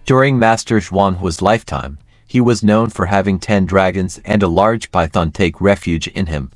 During Master Xuanhua's lifetime, he was known for having 10 dragons and a large python take refuge in him.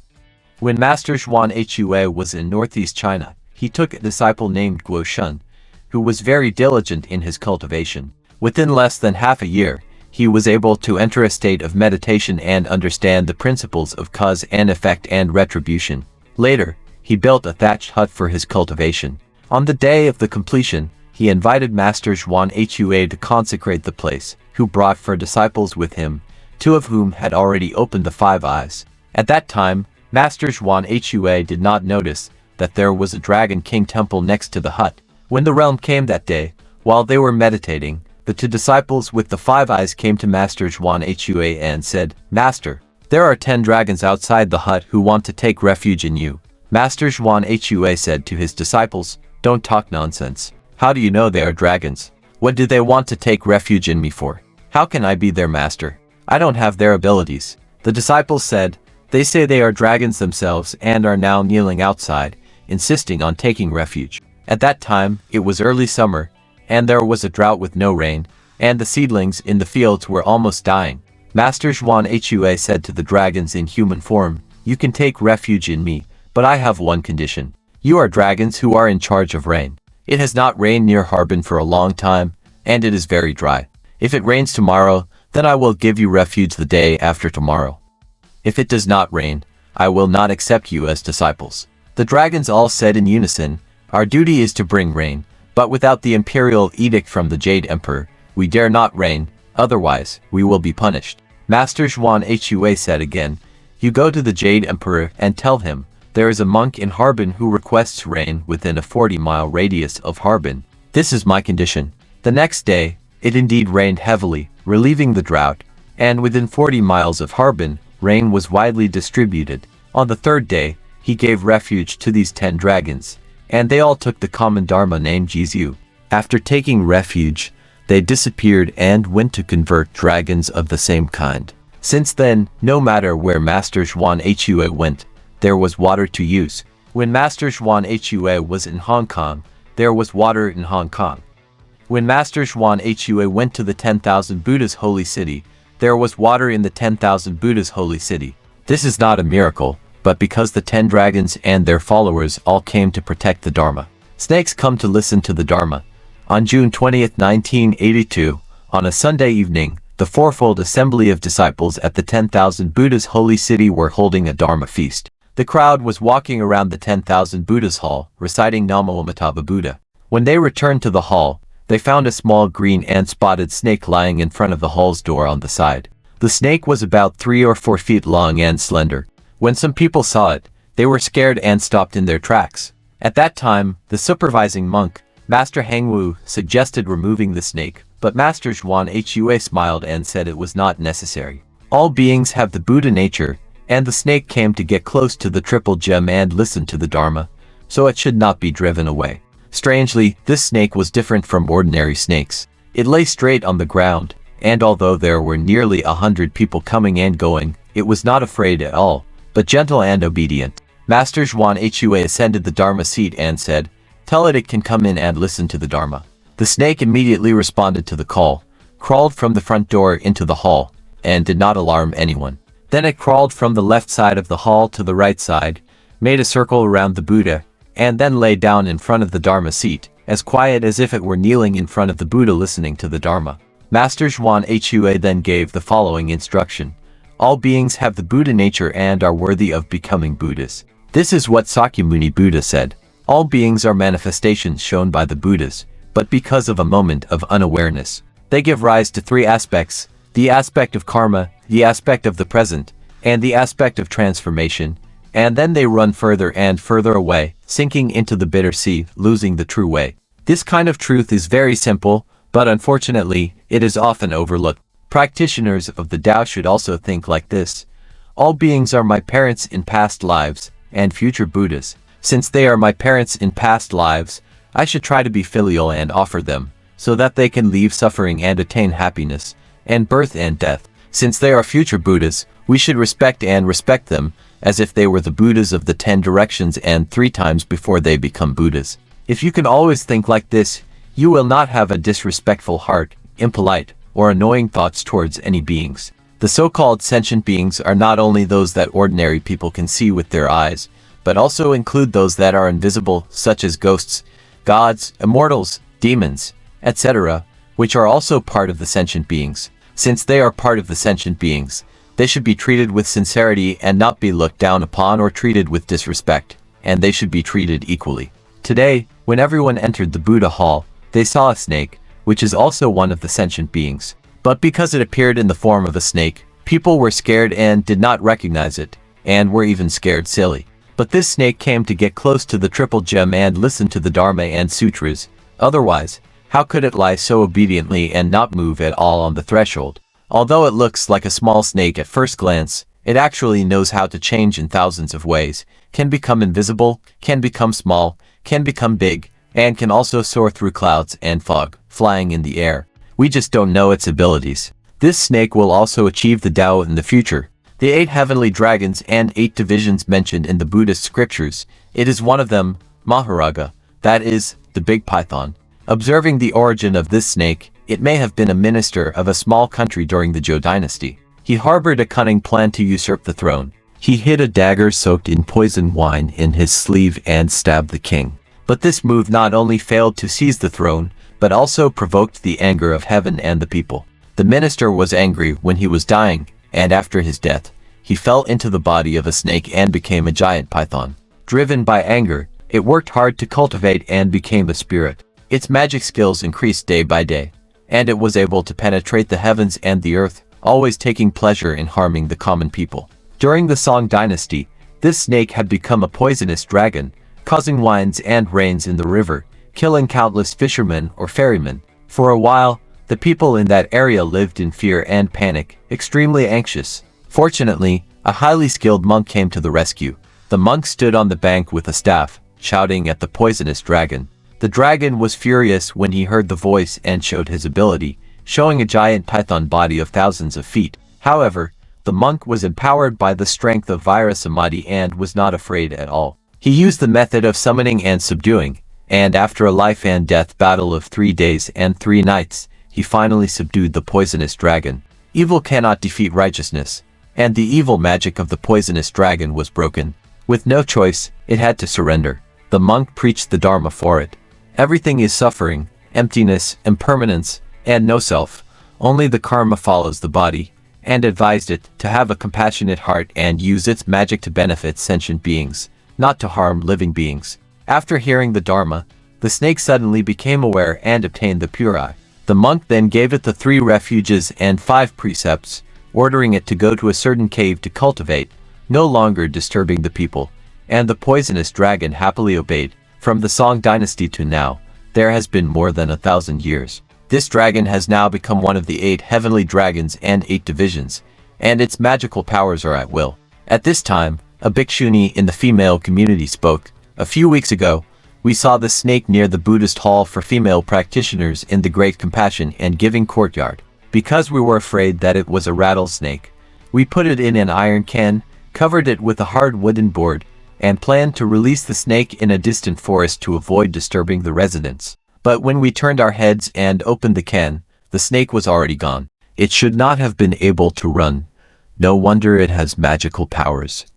When Master Hsuan Hua was in northeast China, he took a disciple named Guo Shun, who was very diligent in his cultivation. Within less than half a year, he was able to enter a state of meditation and understand the principles of cause and effect and retribution. Later, he built a thatched hut for his cultivation. On the day of the completion, he invited Master Hsuan Hua to consecrate the place, who brought 4 disciples with him, 2 of whom had already opened the 5 eyes. At that time, Master Hsuan Hua did not notice that there was a Dragon King temple next to the hut. When the realm came that day, while they were meditating, the 2 disciples with the 5 eyes came to Master Hsuan Hua and said, "Master, there are 10 dragons outside the hut who want to take refuge in you." Master Hsuan Hua said to his disciples, "Don't talk nonsense. How do you know they are dragons? What do they want to take refuge in me for? How can I be their master? I don't have their abilities." The disciples said, "They say they are dragons themselves and are now kneeling outside, insisting on taking refuge." At that time, it was early summer, and there was a drought with no rain, and the seedlings in the fields were almost dying. Master Hsuan Hua said to the dragons in human form, "You can take refuge in me, but I have one condition. You are dragons who are in charge of rain. It has not rained near Harbin for a long time, and it is very dry. If it rains tomorrow, then I will give you refuge the day after tomorrow. If it does not rain, I will not accept you as disciples." The dragons all said in unison, "Our duty is to bring rain, but without the imperial edict from the Jade Emperor, we dare not rain, otherwise, we will be punished." Master Hsuan Hua said again, "You go to the Jade Emperor and tell him, there is a monk in Harbin who requests rain within a 40-mile radius of Harbin. This is my condition." The next day, it indeed rained heavily, relieving the drought, and within 40 miles of Harbin, rain was widely distributed. On the 3rd day, he gave refuge to these 10 dragons, and they all took the common dharma named Jizu. After taking refuge, they disappeared and went to convert dragons of the same kind. Since then, no matter where Master Hsuan Hua went, there was water to use. When Master Hsuan Hua was in Hong Kong, there was water in Hong Kong. When Master Hsuan Hua went to the 10,000 Buddha's holy city, there was water in the 10,000 Buddha's holy city. This is not a miracle, but because the 10 dragons and their followers all came to protect the Dharma. Snakes come to listen to the Dharma. On June 20, 1982, on a Sunday evening, the fourfold assembly of disciples at the 10,000 Buddha's holy city were holding a Dharma feast. The crowd was walking around the 10,000 Buddha's hall, reciting Namo Amitabha Buddha. When they returned to the hall, they found a small green and spotted snake lying in front of the hall's door on the side. The snake was about 3 or 4 feet long and slender. When some people saw it, they were scared and stopped in their tracks. At that time, the supervising monk, Master Hengwu, suggested removing the snake, but Master Hsuan Hua smiled and said it was not necessary. All beings have the Buddha nature, and the snake came to get close to the triple gem and listen to the Dharma, so it should not be driven away. Strangely, this snake was different from ordinary snakes. It lay straight on the ground, and although there were nearly 100 people coming and going, it was not afraid at all, but gentle and obedient. Master Hsuan Hua ascended the Dharma seat and said, "Tell it can come in and listen to the Dharma." The snake immediately responded to the call, crawled from the front door into the hall, and did not alarm anyone. Then it crawled from the left side of the hall to the right side, made a circle around the Buddha, and then lay down in front of the Dharma seat, as quiet as if it were kneeling in front of the Buddha listening to the Dharma. Master Hsuan Hua then gave the following instruction. All beings have the Buddha nature and are worthy of becoming Buddhas. This is what Sakyamuni Buddha said. All beings are manifestations shown by the Buddhas, but because of a moment of unawareness, they give rise to 3 aspects: the aspect of karma, the aspect of the present, and the aspect of transformation, and then they run further and further away, sinking into the bitter sea, losing the true way. This kind of truth is very simple, but unfortunately, it is often overlooked. Practitioners of the Tao should also think like this. All beings are my parents in past lives, and future Buddhas. Since they are my parents in past lives, I should try to be filial and offer them, so that they can leave suffering and attain happiness, and birth and death. Since they are future Buddhas, we should respect them, as if they were the Buddhas of the 10 directions and 3 times before they become Buddhas. If you can always think like this, you will not have a disrespectful heart, impolite, or annoying thoughts towards any beings. The so-called sentient beings are not only those that ordinary people can see with their eyes, but also include those that are invisible, such as ghosts, gods, immortals, demons, etc., which are also part of the sentient beings. Since they are part of the sentient beings, they should be treated with sincerity and not be looked down upon or treated with disrespect, and they should be treated equally. Today, when everyone entered the Buddha hall, they saw a snake, which is also one of the sentient beings. But because it appeared in the form of a snake, people were scared and did not recognize it, and were even scared silly. But this snake came to get close to the triple gem and listen to the Dharma and sutras. Otherwise, how could it lie so obediently and not move at all on the threshold? Although it looks like a small snake at first glance, it actually knows how to change in thousands of ways, can become invisible, can become small, can become big, and can also soar through clouds and fog, flying in the air. We just don't know its abilities. This snake will also achieve the Tao in the future. The 8 heavenly dragons and 8 divisions mentioned in the Buddhist scriptures, it is one of them, Maharaga, that is, the big python. Observing the origin of this snake, it may have been a minister of a small country during the Zhou dynasty. He harbored a cunning plan to usurp the throne. He hid a dagger soaked in poison wine in his sleeve and stabbed the king. But this move not only failed to seize the throne, but also provoked the anger of heaven and the people. The minister was angry when he was dying, and after his death, he fell into the body of a snake and became a giant python. Driven by anger, it worked hard to cultivate and became a spirit. Its magic skills increased day by day, and it was able to penetrate the heavens and the earth, always taking pleasure in harming the common people. During the Song dynasty, this snake had become a poisonous dragon, causing winds and rains in the river, killing countless fishermen or ferrymen. For a while, the people in that area lived in fear and panic, extremely anxious. Fortunately, a highly skilled monk came to the rescue. The monk stood on the bank with a staff, shouting at the poisonous dragon. The dragon was furious when he heard the voice and showed his ability, showing a giant python body of thousands of feet. However, the monk was empowered by the strength of Vira Samadhi and was not afraid at all. He used the method of summoning and subduing, and after a life and death battle of 3 days and 3 nights, he finally subdued the poisonous dragon. Evil cannot defeat righteousness, and the evil magic of the poisonous dragon was broken. With no choice, it had to surrender. The monk preached the Dharma for it. Everything is suffering, emptiness, impermanence, and no self. Only the karma follows the body, and advised it to have a compassionate heart and use its magic to benefit sentient beings, not to harm living beings. After hearing the Dharma, the snake suddenly became aware and obtained the pure eye. The monk then gave it the 3 refuges and 5 precepts, ordering it to go to a certain cave to cultivate, no longer disturbing the people, and the poisonous dragon happily obeyed. From the Song dynasty to now, there has been more than 1,000 years. This dragon has now become one of the 8 heavenly dragons and 8 divisions, and its magical powers are at will. At this time, a bhikshuni in the female community spoke. A few weeks ago, we saw the snake near the Buddhist hall for female practitioners in the Great Compassion and Giving Courtyard. Because we were afraid that it was a rattlesnake, we put it in an iron can, covered it with a hard wooden board, and planned to release the snake in a distant forest to avoid disturbing the residents. But when we turned our heads and opened the can, the snake was already gone. It should not have been able to run. No wonder it has magical powers.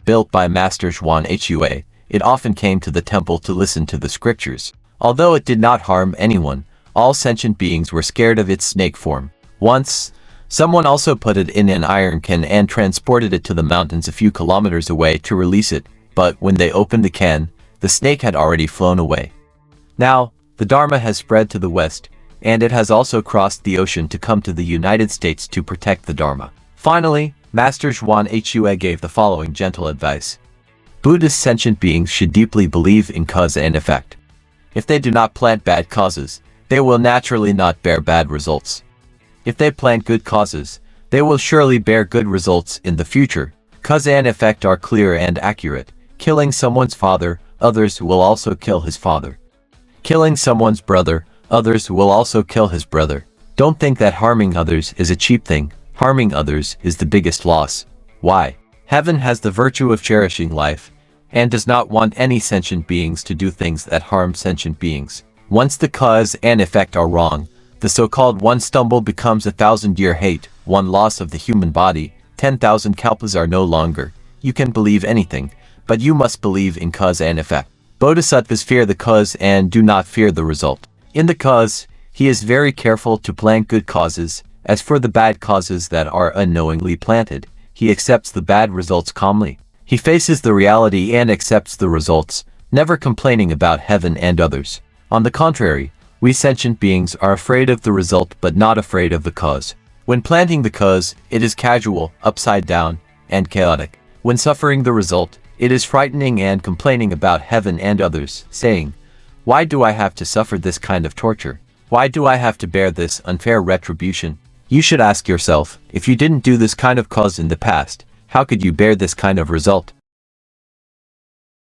Built by Master Hsuan Hua, it often came to the temple to listen to the scriptures. Although it did not harm anyone, all sentient beings were scared of its snake form. Once, someone also put it in an iron can and transported it to the mountains a few kilometers away to release it, but when they opened the can, the snake had already flown away. Now, the Dharma has spread to the west, and it has also crossed the ocean to come to the United States to protect the Dharma. Finally, Master Hsuan Hua gave the following gentle advice. Buddhist sentient beings should deeply believe in cause and effect. If they do not plant bad causes, they will naturally not bear bad results. If they plant good causes, they will surely bear good results in the future. Cause and effect are clear and accurate. Killing someone's father, others will also kill his father. Killing someone's brother, others will also kill his brother. Don't think that harming others is a cheap thing. Harming others is the biggest loss. Why? Heaven has the virtue of cherishing life, and does not want any sentient beings to do things that harm sentient beings. Once the cause and effect are wrong, The so-called one stumble becomes 1,000-year hate, one loss of the human body, 10,000 kalpas are no longer. You can believe anything, but you must believe in cause and effect. Bodhisattvas fear the cause and do not fear the result. In the cause, he is very careful to plant good causes. As for the bad causes that are unknowingly planted, he accepts the bad results calmly. He faces the reality and accepts the results, never complaining about heaven and others. On the contrary, we sentient beings are afraid of the result but not afraid of the cause. When planting the cause, it is casual, upside down, and chaotic. When suffering the result, it is frightening and complaining about heaven and others, saying, "Why do I have to suffer this kind of torture? Why do I have to bear this unfair retribution?" You should ask yourself, if you didn't do this kind of cause in the past, how could you bear this kind of result?